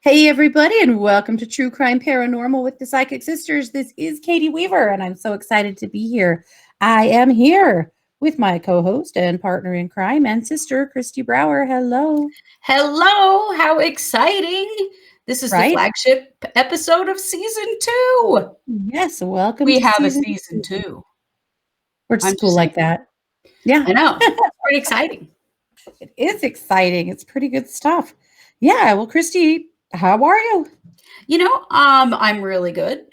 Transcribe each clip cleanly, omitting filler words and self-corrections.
Hey, everybody, and welcome to True Crime Paranormal with the Psychic Sisters. This is Katie Weaver, and I'm so excited to be here. I am here with my co-host and partner in crime and sister, Kristi Brower. Hello. Hello, how exciting. This is the Right? flagship episode of season 2. Yes, welcome We to have a season season 2. 2. We're I'm cool just saying. like that. Yeah. I know. It's pretty exciting. It is exciting. It's pretty good stuff. Yeah. Well, Kristi, how are you? I'm really good.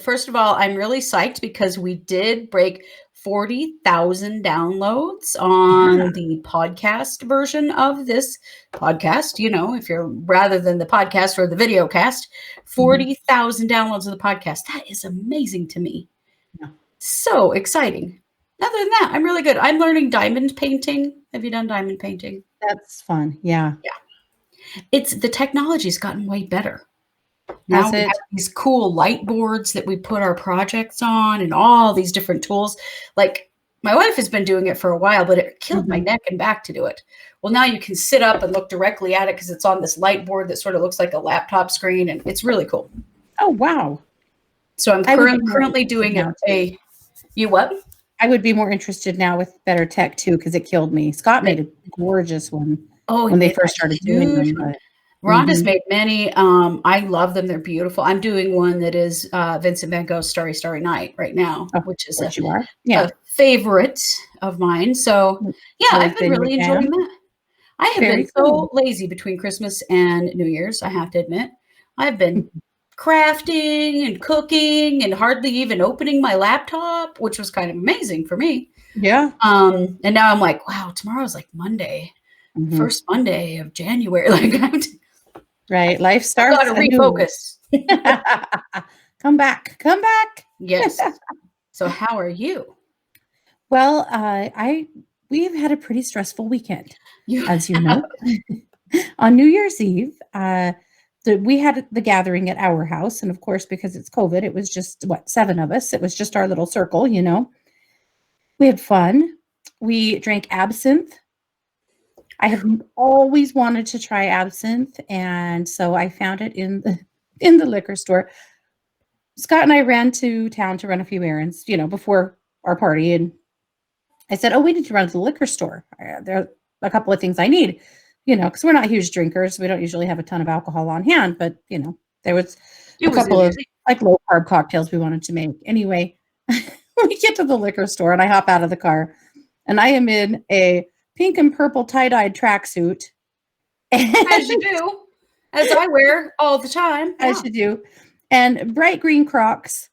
First of all, I'm really psyched because we did break 40,000 downloads on the podcast version of this podcast. If you're rather than the podcast or the video cast, 40,000 downloads of the podcast. That is amazing to me. Yeah. So exciting. Other than that, I'm really good. I'm learning diamond painting. Have you done diamond painting? That's fun. Yeah. The technology's gotten way better. Now Has we it? have these cool light boards that we put our projects on and all these different tools. Like my wife has been doing it for a while, but it killed my neck and back to do it. Well, now you can sit up and look directly at it because it's on this light board that sort of looks like a laptop screen, and it's really cool. Oh, wow. So I'm currently doing you what? I would be more interested now with better tech too, because it killed me. Scott made a gorgeous one when they first started doing them. But, Rhonda's made many. I love them. They're beautiful. I'm doing one that is Vincent Van Gogh's Starry, Starry Night right now, which is a favorite of mine. So yeah, I've been really enjoying that. I have been so lazy between Christmas and New Year's, I have to admit. I've been crafting and cooking and hardly even opening my laptop, which was kind of amazing for me. Yeah. And now I'm like, wow, tomorrow's like Monday, first Monday of January. Like, right. Life starts. I've got to refocus. Come back. Yes. So how are you? Well, we've had a pretty stressful weekend, as you know. On New Year's Eve, we had the gathering at our house. And of course, because it's COVID, it was just, 7 of us. It was just our little circle, We had fun. We drank absinthe. I have always wanted to try absinthe. And so I found it in the liquor store. Scott and I ran to town to run a few errands, before our party. And I said, we need to run to the liquor store. There are a couple of things I need. Because we're not huge drinkers. We don't usually have a ton of alcohol on hand, but, there was a couple of low carb cocktails we wanted to make. Anyway, we get to the liquor store and I hop out of the car and I am in a pink and purple tie-dyed tracksuit. As you do, as I wear all the time. As you do. And bright green Crocs.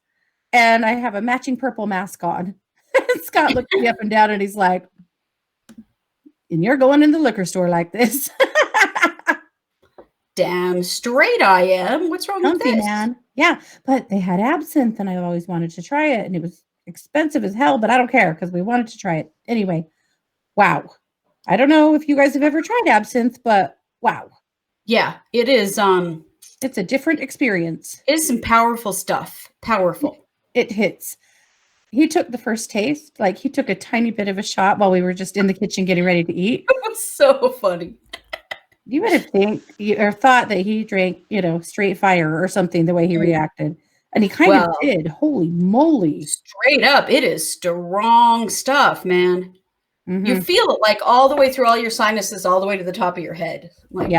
And I have a matching purple mask on. Scott looked me up and down and he's like, and you're going in the liquor store like this. Damn straight I am. What's wrong with this? Man. Yeah, but they had absinthe and I always wanted to try it. And it was expensive as hell, but I don't care because we wanted to try it. Anyway, wow. I don't know if you guys have ever tried absinthe, but wow. Yeah, it is. It's a different experience. It is some powerful stuff. Powerful. It hits. He took the first taste, like he took a tiny bit of a shot while we were just in the kitchen getting ready to eat. It was so funny. You would have thought that he drank, straight fire or something the way he reacted. And he kind of did. Holy moly. Straight up. It is strong stuff, man. You feel it like all the way through all your sinuses, all the way to the top of your head. Like,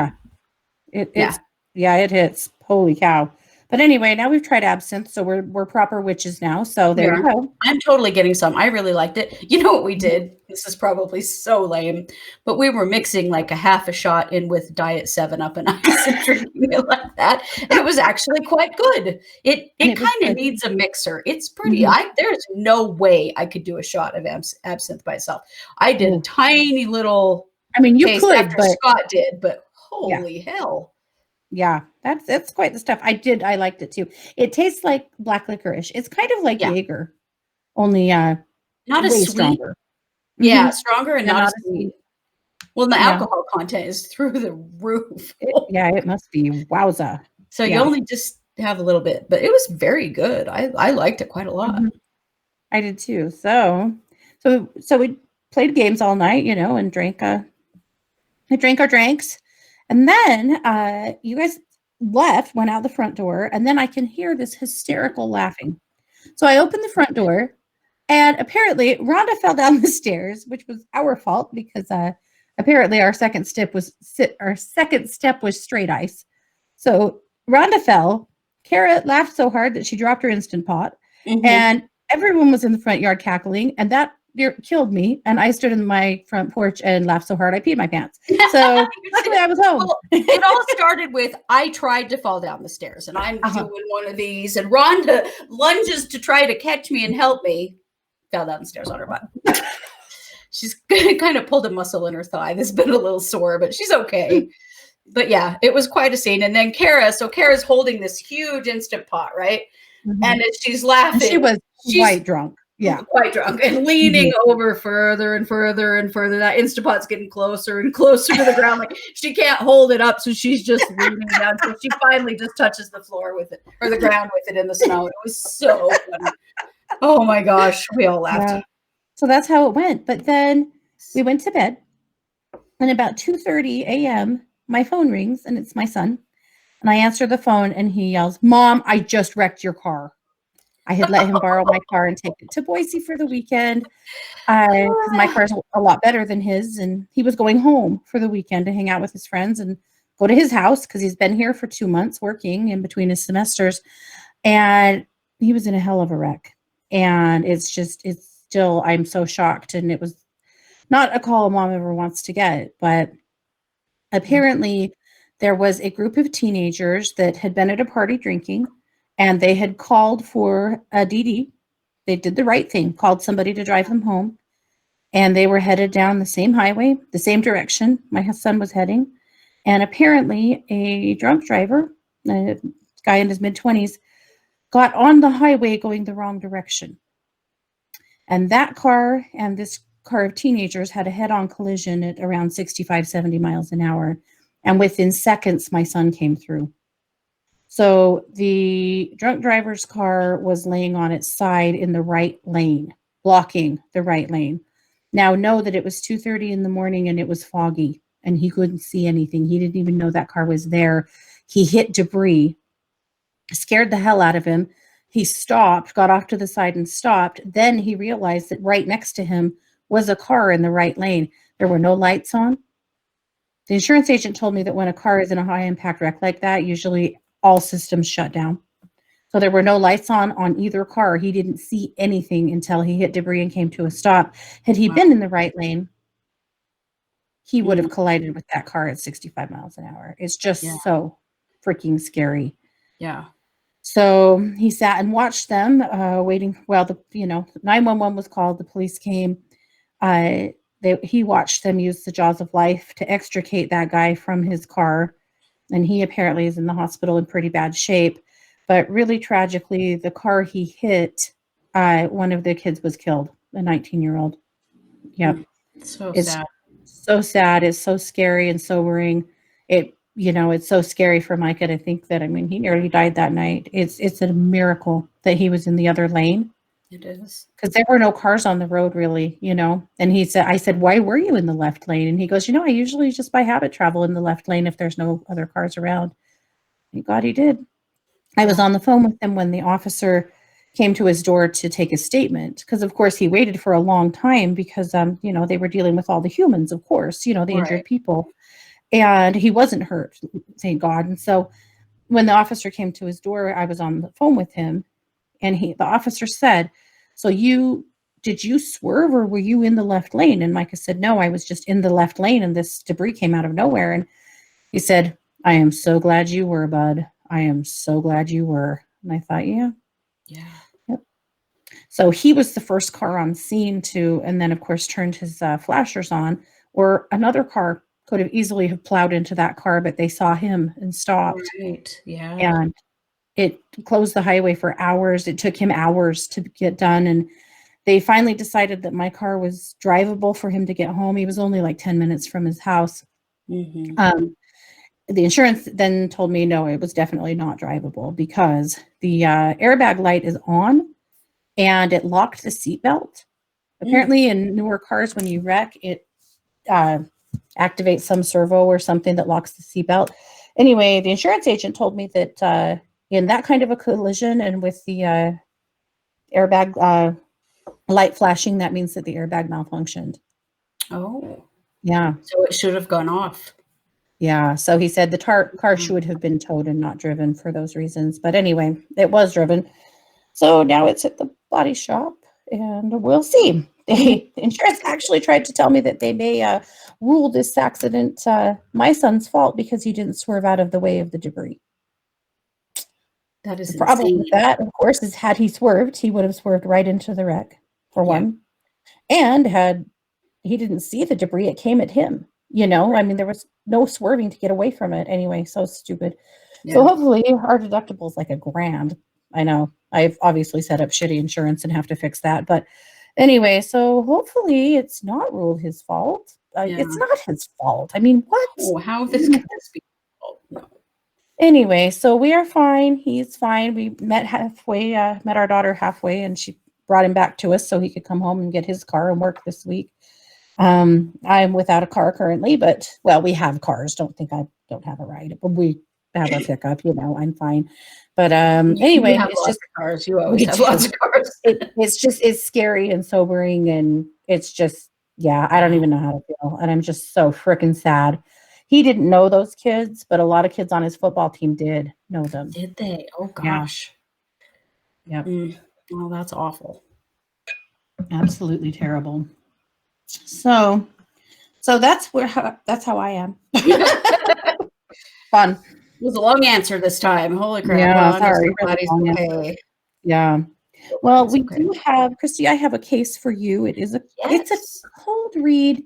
it hits. Holy cow. But anyway, now we've tried absinthe, so we're proper witches now. So there you go. I'm totally getting some. I really liked it. You know what we did? This is probably so lame, but we were mixing like a half a shot in with Diet 7-Up and ice and drinking it like that. And it was actually quite good. It kind of needs a mixer. It's pretty. There's no way I could do a shot of absinthe by itself. I did a tiny little. I mean, you could, after Scott did, but holy hell. Yeah, that's quite the stuff. I liked it too. It tastes like black licorice. It's kind of like Jaeger, only not as sweet. Stronger. Yeah, stronger and not as sweet. Well, the alcohol content is through the roof. It must be. Wowza. So you only just have a little bit, but it was very good. I liked it quite a lot. I did too. So we played games all night, and drank our drinks. And then you guys left, went out the front door, and then I can hear this hysterical laughing. So I opened the front door, and apparently Rhonda fell down the stairs, which was our fault because apparently our second step was straight ice. So Rhonda fell. Kara laughed so hard that she dropped her Instant Pot, and everyone was in the front yard cackling, and that killed me. And I stood in my front porch and laughed so hard I peed my pants. So luckily I was home. Well, it all started with I tried to fall down the stairs, and I'm doing one of these, and Rhonda lunges to try to catch me and help me. Fell down the stairs on her butt. She's kind of pulled a muscle in her thigh. That's been a little sore, but she's okay. But yeah, it was quite a scene. And then Kara's holding this huge Instant Pot, right? And as she's laughing, and she's quite drunk. Yeah, quite drunk, and leaning over further and further and further. That Instant Pot's getting closer and closer to the ground. Like she can't hold it up, so she's just leaning down. So she finally just touches the floor with it, or the ground with it in the snow. It was so funny. Oh my gosh, we all laughed. Yeah. So that's how it went. But then we went to bed, and about 2:30 a.m., my phone rings, and it's my son. And I answer the phone, and he yells, "Mom, I just wrecked your car." I had let him borrow my car and take it to Boise for the weekend. My car's a lot better than his, and he was going home for the weekend to hang out with his friends and go to his house because he's been here for 2 months working in between his semesters. And he was in a hell of a wreck. And it's still, I'm so shocked. And it was not a call a mom ever wants to get, but apparently there was a group of teenagers that had been at a party drinking, and they had called for a DD. They did the right thing, called somebody to drive them home. And they were headed down the same highway, the same direction my son was heading. And apparently a drunk driver, a guy in his mid-20s, got on the highway going the wrong direction. And that car and this car of teenagers had a head-on collision at around 65, 70 miles an hour. And within seconds, my son came through. So the drunk driver's car was laying on its side in the right lane, blocking the right lane. Now know that it was 2:30 in the morning and it was foggy and he couldn't see anything. He didn't even know that car was there. He hit debris, scared the hell out of him. He stopped, got off to the side and stopped. Then he realized that right next to him was a car in the right lane. There were no lights on. The insurance agent told me that when a car is in a high impact wreck like that, usually all systems shut down. So there were no lights on either car. He didn't see anything until he hit debris and came to a stop. Had he been in the right lane, he would have collided with that car at 65 miles an hour. It's just so freaking scary. Yeah. So he sat and watched them, waiting. Well, 911 was called. The police came. He watched them use the jaws of life to extricate that guy from his car. And he apparently is in the hospital in pretty bad shape. But really tragically, the car he hit, one of the kids was killed, a 19-year-old. Yep. It's sad. So sad. It's so scary and sobering. It's so scary for Micah to think that, he nearly died that night. It's a miracle that he was in the other lane. It is. Because there were no cars on the road really, And I said, why were you in the left lane? And he goes, I usually just by habit travel in the left lane if there's no other cars around. Thank God he did. I was on the phone with him when the officer came to his door to take a statement. Because of course he waited for a long time because, they were dealing with all the humans, of course, the injured people. And he wasn't hurt, thank God. And so when the officer came to his door, I was on the phone with him. And the officer said, so did you swerve or were you in the left lane? And Micah said, no, I was just in the left lane and this debris came out of nowhere. And he said, I am so glad you were, bud. I am so glad you were. And I thought, yeah. Yep. So he was the first car on scene and then of course turned his flashers on, or another car could have easily have plowed into that car, but they saw him and stopped. Right. Yeah. And it closed the highway for hours. It took him hours to get done. And they finally decided that my car was drivable for him to get home. He was only like 10 minutes from his house. The insurance then told me, no, it was definitely not drivable because the airbag light is on and it locked the seatbelt. Apparently in newer cars, when you wreck, it activates some servo or something that locks the seatbelt. Anyway, the insurance agent told me that in that kind of a collision and with the airbag light flashing, that means that the airbag malfunctioned. Oh. Yeah. So it should have gone off. Yeah. So he said the car should have been towed and not driven for those reasons. But anyway, it was driven. So now it's at the body shop, and we'll see. The insurance actually tried to tell me that they may rule this accident my son's fault because he didn't swerve out of the way of the debris. That is The problem insane. with that, of course, is had he swerved, he would have swerved right into the wreck, for one. And had he didn't see the debris, it came at him. I mean, there was no swerving to get away from it anyway. So stupid. Yeah. So hopefully our deductible is like $1,000. I know I've obviously set up shitty insurance and have to fix that. But anyway, so hopefully it's not ruled his fault. It's not his fault. I mean, what? Oh, how could this be his fault? No. Anyway, so we are fine. He's fine. We met halfway, met our daughter halfway, and she brought him back to us so he could come home and get his car and work this week. I'm without a car currently, but we have cars. Don't think I don't have a ride. We have our pickup, I'm fine. But anyway, it's just cars. You always have lots of cars. It's scary and sobering, and it's just, I don't even know how to feel. And I'm just so freaking sad. He didn't know those kids, but a lot of kids on his football team did know them. Did they? Oh gosh. Yeah. Well, that's awful. Absolutely terrible. So that's how I am. Fun. It was a long answer this time. Holy crap. Yeah, sorry. Okay. Yeah. Well, we do have, Kristi, I have a case for you. It's a cold read.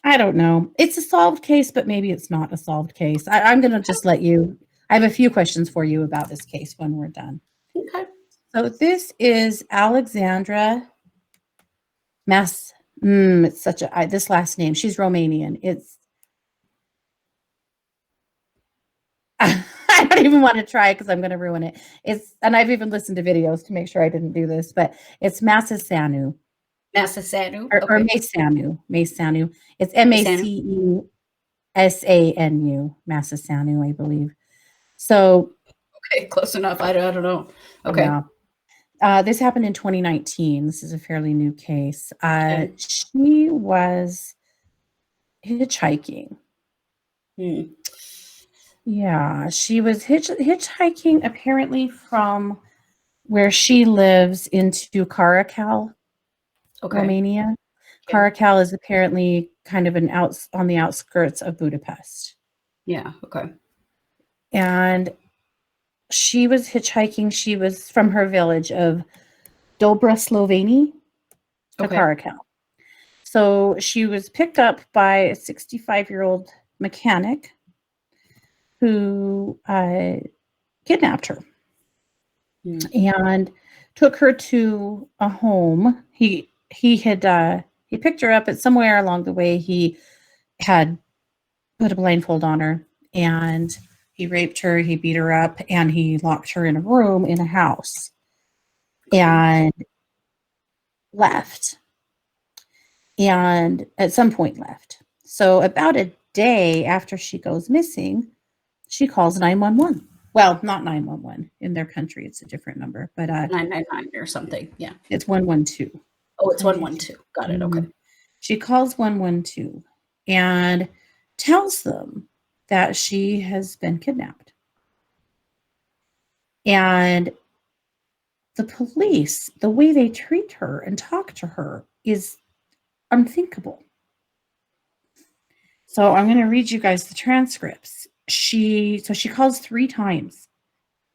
I don't know. It's a solved case, but maybe it's not a solved case. I'm going to just let you, I have a few questions for you about this case when we're done. Okay. So this is Alexandra it's such this last name. She's Romanian. I don't even want to try it because I'm going to ruin it. And I've even listened to videos to make sure I didn't do this, but it's Macesanu. Macesanu? Or Macesanu. Macesanu. It's Macesanu. Macesanu, I believe. So. Okay, close enough. I don't know. Okay. This happened in 2019. This is a fairly new case. She was hitchhiking. Yeah, she was hitchhiking apparently from where she lives into Caracal, Romania. Caracal is apparently kind of on the outskirts of Budapest. Yeah, okay. And she was hitchhiking. She was from her village of Dobra Sloveni to Caracal. So she was picked up by a 65-year-old mechanic who kidnapped her and took her to a home. He picked her up at somewhere along the way. He had put a blindfold on her, and he raped her, he beat her up, and he locked her in a room in a house and left. And at some point left. So about a day after she goes missing, she calls 911. Well, not 911. In their country, it's a different number, but 999 or something. Yeah. It's 112. Oh, it's 112. Got it. Okay. She calls 112 and tells them that she has been kidnapped. And the police, the way they treat her and talk to her is unthinkable. So I'm going to read you guys the transcripts. She calls 3 times.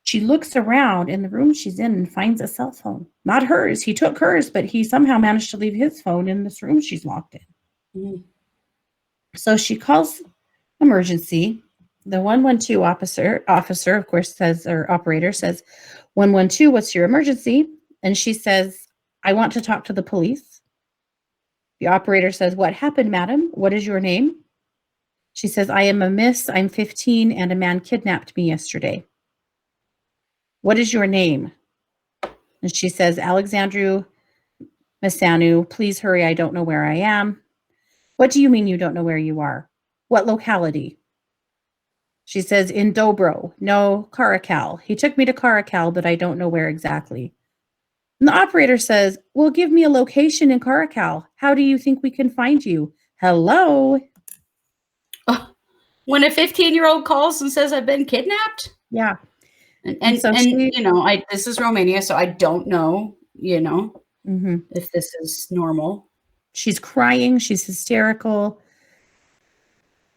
She looks around in the room she's in and finds a cell phone. Not hers. He took hers, but he somehow managed to leave his phone in this room she's locked in. So she calls emergency. The 112 officer, of course, says, or operator says, 112, what's your emergency? And she says, I want to talk to the police. The operator says, what happened, madam? What is your name? She says, I am a miss. I'm 15 and a man kidnapped me yesterday. What is your name? And she says, Alexandra Macesanu, please hurry. I don't know where I am. What do you mean you don't know where you are? What locality? She says, in Dobro, no, Caracal. He took me to Caracal, but I don't know where exactly. And the operator says, well, give me a location in Caracal. How do you think we can find you? Hello? When a 15-year-old calls and says, I've been kidnapped? Yeah. And so this is Romania, so I don't know, mm-hmm. if this is normal. She's crying. She's hysterical.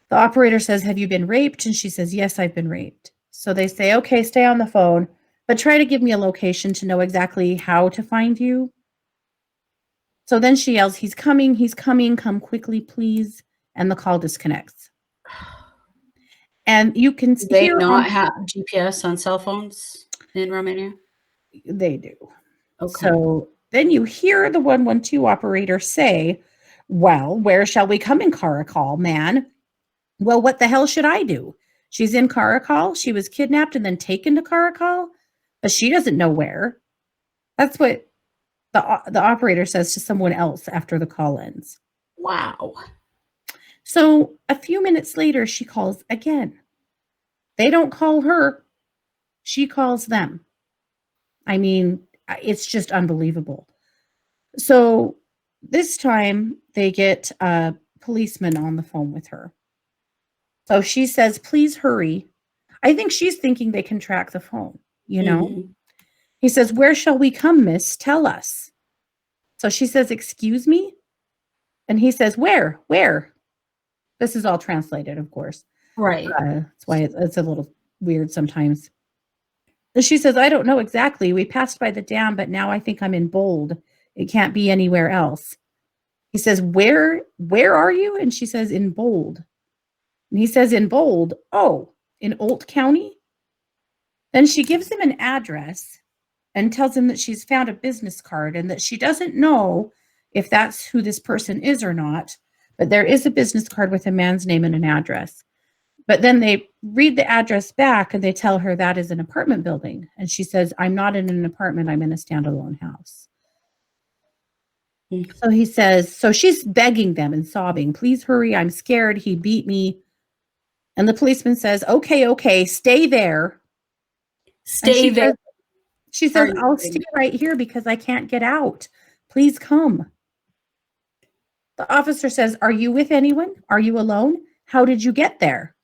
The operator says, have you been raped? And she says, yes, I've been raped. So they say, okay, stay on the phone, but try to give me a location to know exactly how to find you. So then she yells, he's coming, come quickly, please. And the call disconnects. And you can Do they hear not have GPS on cell phones in Romania? They do. Okay. So then you hear the 112 operator say, well, where shall we come in Caracal, man? Well, what the hell should I do? She's in Caracal. She was kidnapped and then taken to Caracal, but she doesn't know where. That's what the operator says to someone else after the call ends. Wow. So a few minutes later, she calls again. They don't call her. She calls them. I mean, it's just unbelievable. So this time they get a policeman on the phone with her. So she says, please hurry. I think she's thinking they can track the phone, Mm-hmm. He says, where shall we come, miss? Tell us. So she says, excuse me? And he says, where? This is all translated, of course. Right. That's why it's a little weird sometimes. She says, I don't know exactly. We passed by the dam, but now I think I'm in Bold. It can't be anywhere else. He says, where are you? And she says, in Bold. And he says, in Bold? Oh, in Olt County? Then she gives him an address and tells him that she's found a business card and that she doesn't know if that's who this person is or not, but there is a business card with a man's name and an address. But then they read the address back and they tell her that is an apartment building. And she says, I'm not in an apartment, I'm in a standalone house. So he says, so she's begging them and sobbing, please hurry, I'm scared, he beat me. And the policeman says, okay, stay there. Stay there. She says, I'll stay right here because I can't get out. Please come. The officer says, are you with anyone? Are you alone? How did you get there?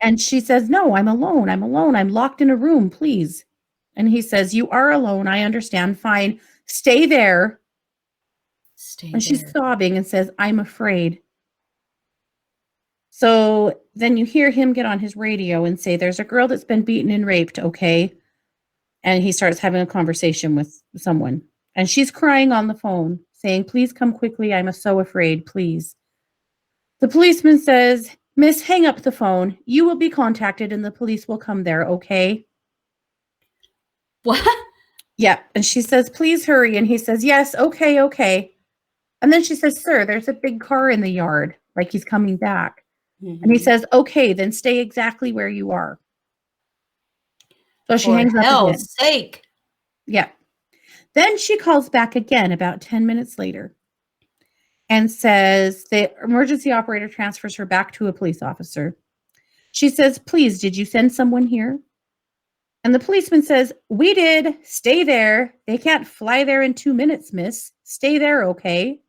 And she says, no, I'm alone. I'm locked in a room, please. And he says, you are alone. I understand. Fine. Stay there. She's sobbing and says, I'm afraid. So then you hear him get on his radio and say, there's a girl that's been beaten and raped, okay? And he starts having a conversation with someone. And she's crying on the phone, saying, please come quickly. I'm so afraid, please. The policeman says, miss, hang up the phone. You will be contacted and the police will come there, okay? What? Yeah. And she says, please hurry. And he says, yes, okay. And then she says, sir, there's a big car in the yard, like he's coming back. Mm-hmm. And he says, okay, then stay exactly where you are. So she hangs up again. For hell's sake. Yeah. Then she calls back again about 10 minutes later and says the emergency operator transfers her back to a police officer. She says, please, did you send someone here? And the policeman says, we did. Stay there. They can't fly there in 2 minutes, miss. Stay there, okay?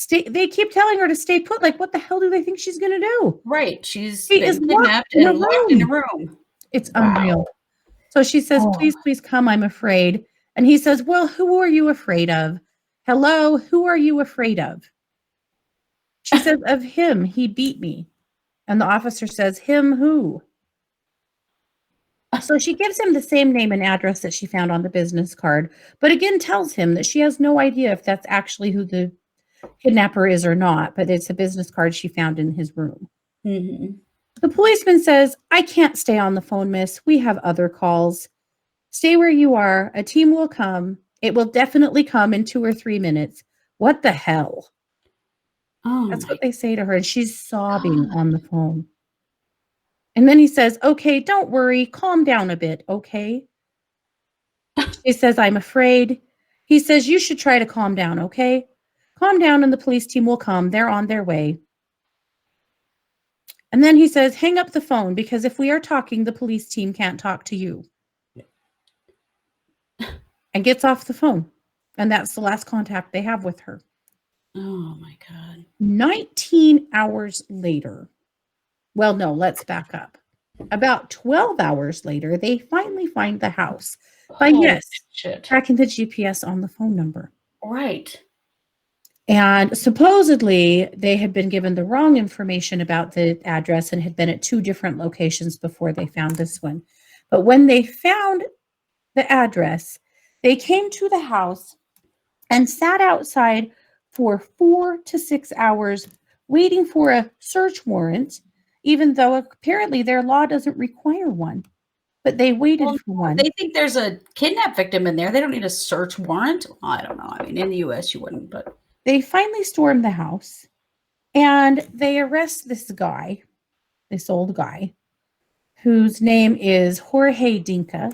They keep telling her to stay put. Like, what the hell do they think she's going to do? Right. She's been kidnapped and locked in a room. It's unreal. So she says, please come. I'm afraid. And he says, well, who are you afraid of? Hello, who are you afraid of? She says, of him. He beat me. And the officer says, him who? So she gives him the same name and address that she found on the business card, but again tells him that she has no idea if that's actually who the kidnapper is or not, but it's a business card she found in his room. Mm-hmm. The policeman says, I can't stay on the phone, miss. We have other calls. Stay where you are. A team will come. It will definitely come in 2 or 3 minutes. What the hell? That's what they say to her. And she's sobbing on the phone. And then he says, okay, don't worry. Calm down a bit, okay? She says, I'm afraid. He says, you should try to calm down, okay? Calm down and the police team will come. They're on their way. And then he says, hang up the phone, because if we are talking, the police team can't talk to you. And gets off the phone. And that's the last contact they have with her. Oh, my God. 19 hours later. Well, no, let's back up. About 12 hours later, they finally find the house. By tracking the GPS on the phone number. Right. And supposedly they had been given the wrong information about the address and had been at 2 different locations before they found this one. But when they found the address, they came to the house and sat outside for 4 to 6 hours waiting for a search warrant, even though apparently their law doesn't require one. But they waited for one. They think there's a kidnap victim in there. They don't need a search warrant. Well, I don't know. I mean, in the U.S. you wouldn't, but. They finally storm the house, and they arrest this guy, this old guy, whose name is Jorge Dinka,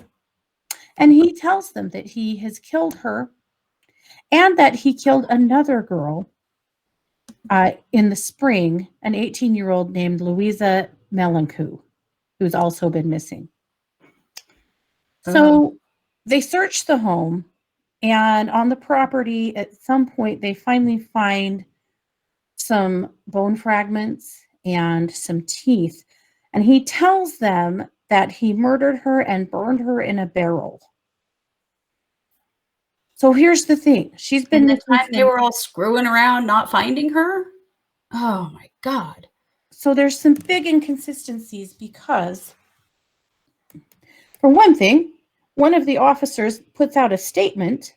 and he tells them that he has killed her and that he killed another girl in the spring, an 18-year-old named Luisa Melancu, who's also been missing. So they search the home, and on the property, at some point, they finally find some bone fragments and some teeth. And he tells them that he murdered her and burned her in a barrel. So here's the thing. She's been the time they were all screwing around not finding her? Oh, my God. So there's some big inconsistencies because, for one thing, one of the officers puts out a statement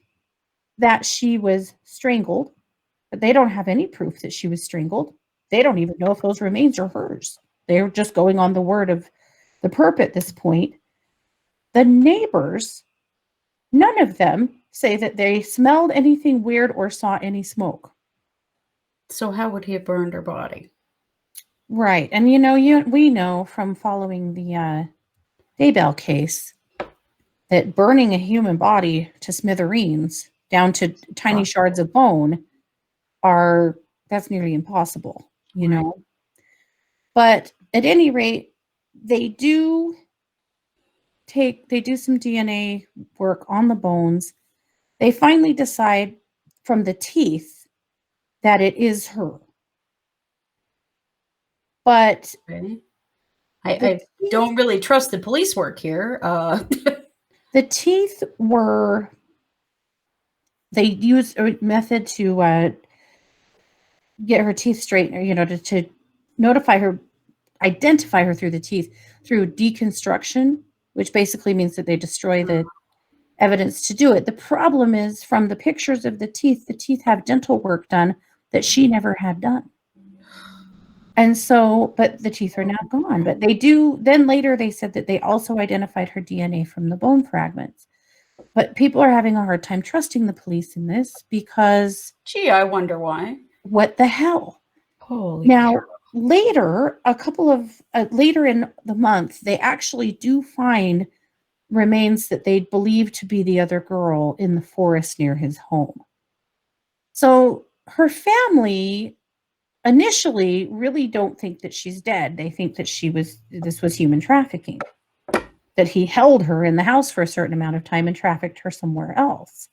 that she was strangled, but they don't have any proof that she was strangled. They don't even know if those remains are hers. They're just going on the word of the perp at this point. The neighbors, none of them say that they smelled anything weird or saw any smoke. So how would he have burned her body? Right. And we know from following the Daybell case that burning a human body to smithereens down to tiny shards of bone that's nearly impossible, you know. But at any rate, they do some DNA work on the bones. They finally decide from the teeth that it is her. But I don't really trust the police work here. The teeth were, they used a method to get her teeth straightened, to notify her, identify her through the teeth, through deconstruction, which basically means that they destroy the evidence to do it. The problem is, from the pictures of the teeth have dental work done that she never had done. And so, but the teeth are now gone. But they do, then later they said that they also identified her DNA from the bone fragments. But people are having a hard time trusting the police in this because... Gee, I wonder why. What the hell? Holy now, cow. Later, later in the month, they actually do find remains that they believe to be the other girl in the forest near his home. So her family initially really don't think that she's dead. They think that this was human trafficking, that he held her in the house for a certain amount of time and trafficked her somewhere else.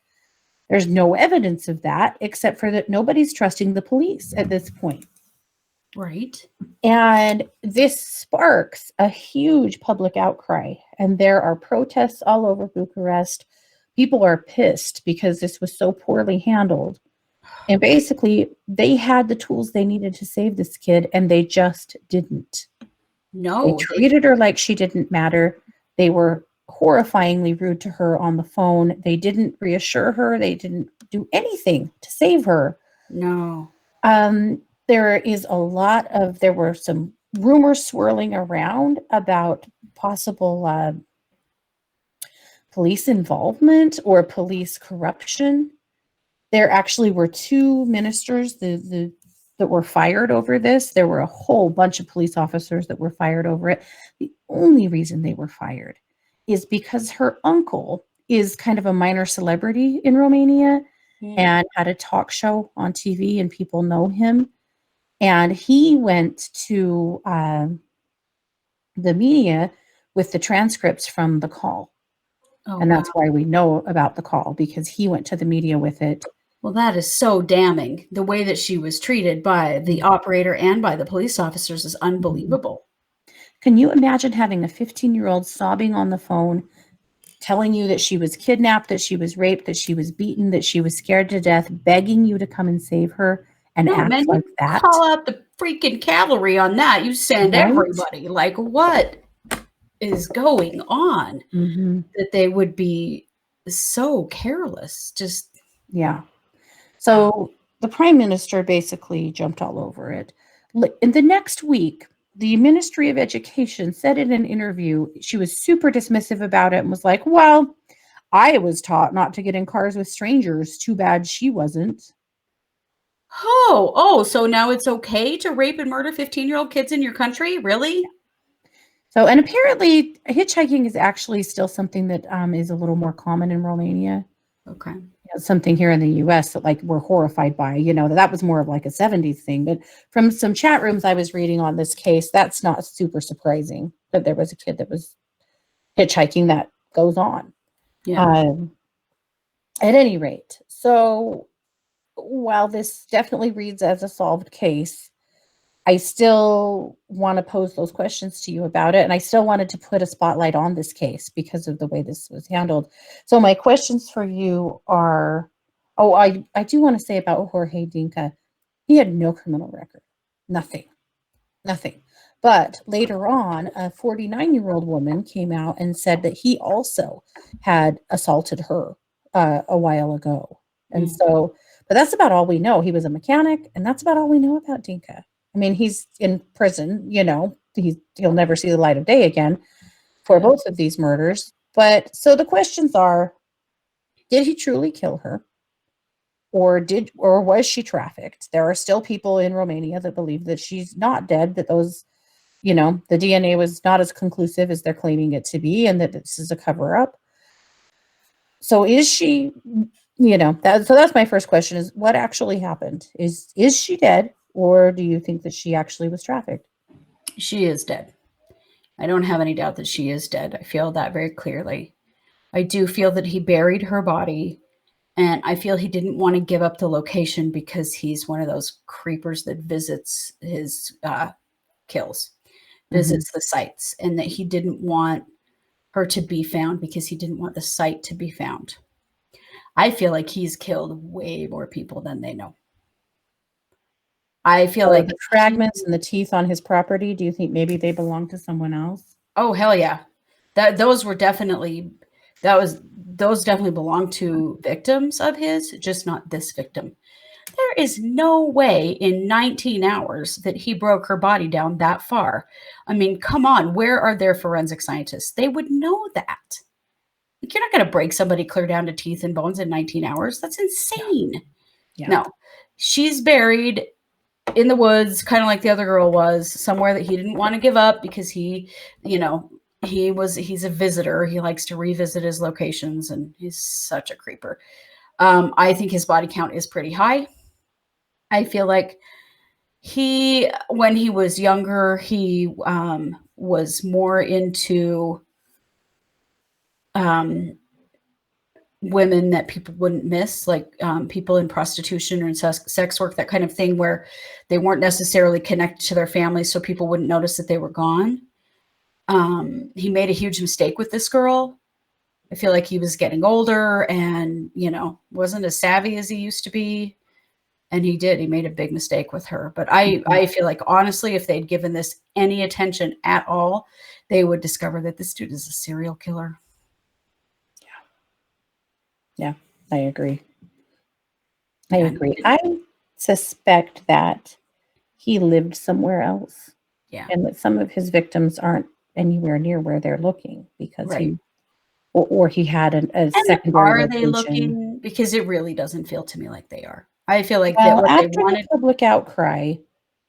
There's no evidence of that, except for that nobody's trusting the police at this point. Right. And this sparks a huge public outcry. And there are protests all over Bucharest. People are pissed because this was so poorly handled. And basically, they had the tools they needed to save this kid, and they just didn't. No. They treated her like she didn't matter. They were horrifyingly rude to her on the phone. They didn't reassure her. They didn't do anything to save her. No. There were some rumors swirling around about possible police involvement or police corruption. There actually were 2 ministers that were fired over this. There were a whole bunch of police officers that were fired over it. The only reason they were fired is because her uncle is kind of a minor celebrity in Romania and had a talk show on TV, and people know him. And he went to the media with the transcripts from the call. Oh, and wow. that's why we know about the call, because he went to the media with it. Well, that is so damning. The way that she was treated by the operator and by the police officers is unbelievable. Can you imagine having a 15-year-old sobbing on the phone, telling you that she was kidnapped, that she was raped, that she was beaten, that she was scared to death, begging you to come and save her, and No, act man, like you that? call out the freaking cavalry on that. You send Right? everybody. Like, what is going on Mm-hmm. that they would be so careless? Just, Yeah. So the prime minister basically jumped all over it. In the next week, the Ministry of Education said in an interview, she was super dismissive about it and was like, well, I was taught not to get in cars with strangers. Too bad she wasn't. so now it's okay to rape and murder 15-year-old kids in your country? Really? So, and apparently hitchhiking is actually still something that is a little more common in Romania. Okay. Something here in the US that like we're horrified by, that was more of like a 70s thing. But from some chat rooms I was reading on this case, that's not super surprising that there was a kid that was hitchhiking. That goes on. Yeah. At any rate, so while this definitely reads as a solved case, I still want to pose those questions to you about it. And I still wanted to put a spotlight on this case because of the way this was handled. So my questions for you are, I do want to say about Jorge Dinka, he had no criminal record, nothing. But later on, a 49-year-old woman came out and said that he also had assaulted her a while ago. And so, but that's about all we know. He was a mechanic, and that's about all we know about Dinka. I mean, he's in prison, he'll never see the light of day again for both of these murders. But so the questions are, did he truly kill her? Or was she trafficked? There are still people in Romania that believe that she's not dead, that the DNA was not as conclusive as they're claiming it to be, and that this is a cover up. So is she, that's my first question, is what actually happened? Is she dead, or do you think that she actually was trafficked? She is dead. I don't have any doubt that she is dead. I feel that very clearly. I do feel that he buried her body, and I feel he didn't want to give up the location because he's one of those creepers that visits his kills, visits the sites, and that he didn't want her to be found because he didn't want the site to be found. I feel like he's killed way more people than they know. I feel like the fragments and the teeth on his property, do you think maybe they belong to someone else? Oh, hell yeah. Those definitely belong to victims of his, just not this victim. There is no way in 19 hours that he broke her body down that far. I mean, come on, where are their forensic scientists? They would know that. Like, you're not going to break somebody clear down to teeth and bones in 19 hours. That's insane. Yeah. No, she's buried in the woods, kind of like the other girl was, somewhere that he didn't want to give up because he's a visitor. He likes to revisit his locations, and he's such a creeper. I think his body count is pretty high. I feel like when he was younger, he was more into women that people wouldn't miss, like people in prostitution or in sex work, that kind of thing, where they weren't necessarily connected to their families, so people wouldn't notice that they were gone. He made a huge mistake with this girl. I feel like he was getting older and, wasn't as savvy as he used to be. And he made a big mistake with her. But I feel like, honestly, if they'd given this any attention at all, they would discover that this dude is a serial killer. Yeah, I agree. I suspect that he lived somewhere else. Yeah. And that some of his victims aren't anywhere near where they're looking because right. he had a secondary Are they location. looking? Because it really doesn't feel to me like they are. I feel like Well, what after they wanted. the public outcry,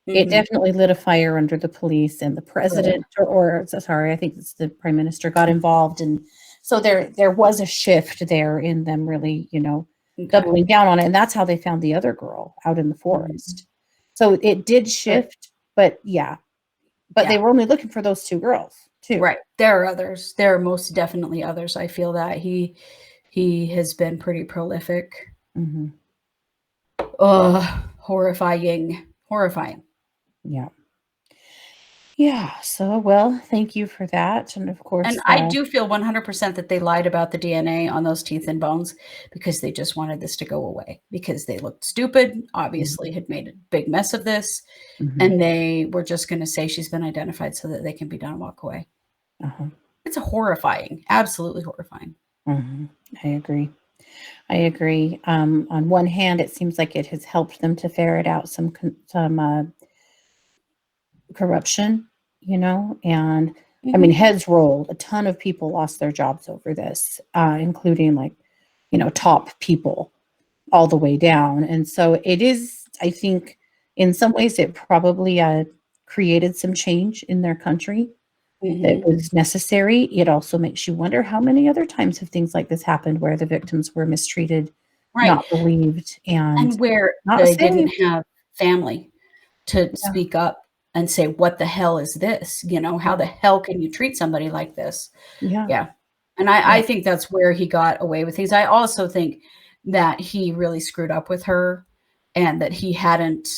it definitely lit a fire under the police, and the president, I think it's the prime minister, got involved, and so there was a shift there in them really, doubling down on it, and that's how they found the other girl out in the forest. So it did shift, but yeah. But they were only looking for those 2 girls too. Right. There are others. There are most definitely others. I feel that he has been pretty prolific. Mhm. Horrifying. Horrifying. Yeah. Yeah, so, well, thank you for that, and of And course, I do feel 100% that they lied about the DNA on those teeth and bones because they just wanted this to go away because they looked stupid, obviously had made a big mess of this, mhm, and they were just gonna say she's been identified so that they can be done and walk away. uh-huh, It's horrifying, absolutely horrifying. mhm. I agree. I agree. On one hand, it seems like it has helped them to ferret out some corruption, and I mean, Mhm. heads rolled. A ton of people lost their jobs over this, including like, top people all the way down. And so it is, I think, in some ways, it probably created some change in their country that Mhm. was necessary. It also makes you wonder how many other times have things like this happened where the victims were mistreated, Right, not believed, and and where not they didn't saved. have family to Yeah, speak up and say, "What the hell is this?" How the hell can you treat somebody like this? yeah, Yeah, and I yeah, think that's where he got away with things. I also think that he really screwed up with her and that he hadn't,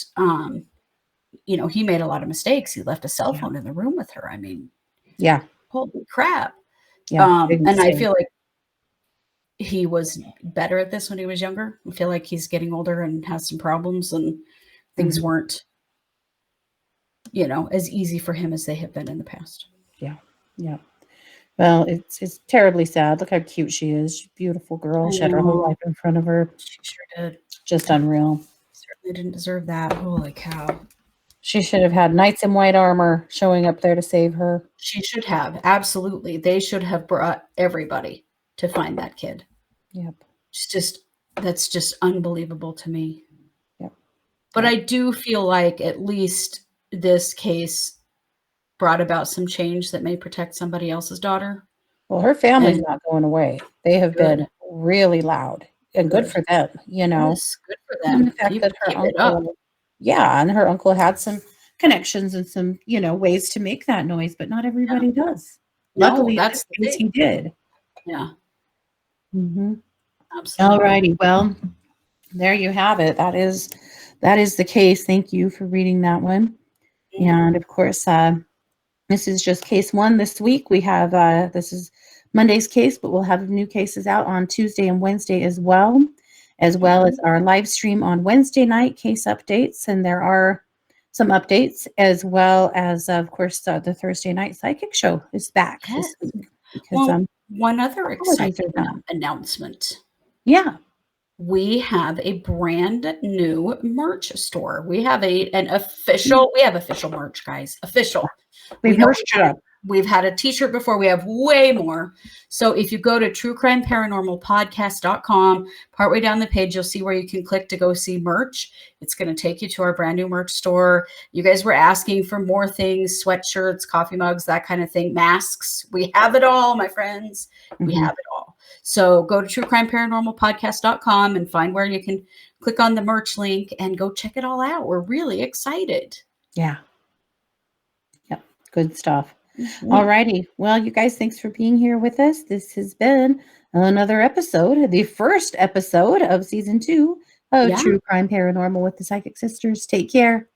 he made a lot of mistakes. He left a cell yeah, phone in the room with her. I mean, yeah, holy crap. yeah, big And I mistake. feel like he was better at this when he was younger. I feel like he's getting older and has some problems and things Mhm. weren't, as easy for him as they have been in the past. Yeah, yeah. Well, it's terribly sad. Look how cute she is. She's a beautiful girl. I She had her whole know. life in front of her. She sure did. Just unreal. Certainly didn't deserve that. Holy cow. She should have had knights in white armor showing up there to save her. She should have. Absolutely. They should have brought everybody to find that kid. Yep, It's just that's just unbelievable to me. yep, But yep. I do feel like at least this case brought about some change that may protect somebody else's daughter. Well, her family's And not going away. They have been good, really loud, and good good. for them. Yes, good for And the them. fact that her Keep it up. uncle yeah, and her uncle had some connections and some, ways to make that noise, but not Yeah. everybody does. No, Luckily, in this that's the case, thing. he did. Yeah, Mhm. absolutely. Alrighty, well, there you have it. That is the case. Thank you for reading that one. Mhm. And of course, this is just case 1 this week. We have, this is Monday's case, but we'll have new cases out on Tuesday and Wednesday as well as Mhm. our live stream on Wednesday night, case updates. And there are some updates as well as, of course, the Thursday night psychic show is back Yes. this week because Well, one the other holidays exciting are done. announcement. Yeah. We have a brand new merch store. We have Mm, we have official merch, guys. Official. We we've know merged it up. we've had a t-shirt before. We have way more. So if you go to truecrimeparanormalpodcast.com, partway down the page, you'll see where you can click to go see merch. It's going to take you to our brand new merch store. You guys were asking for more things, sweatshirts, coffee mugs, that kind of thing, masks. We have it all, my friends. We Mhm. have it all. So go to truecrimeparanormalpodcast.com and find where you can click on the merch link and go check it all out. We're really excited. Yeah. Yep. Good stuff. Mhm. Alrighty. Well, you guys, thanks for being here with us. This has been another episode, the first episode of season 2 of Yeah. True Crime Paranormal with the Psychic Sisters. Take care.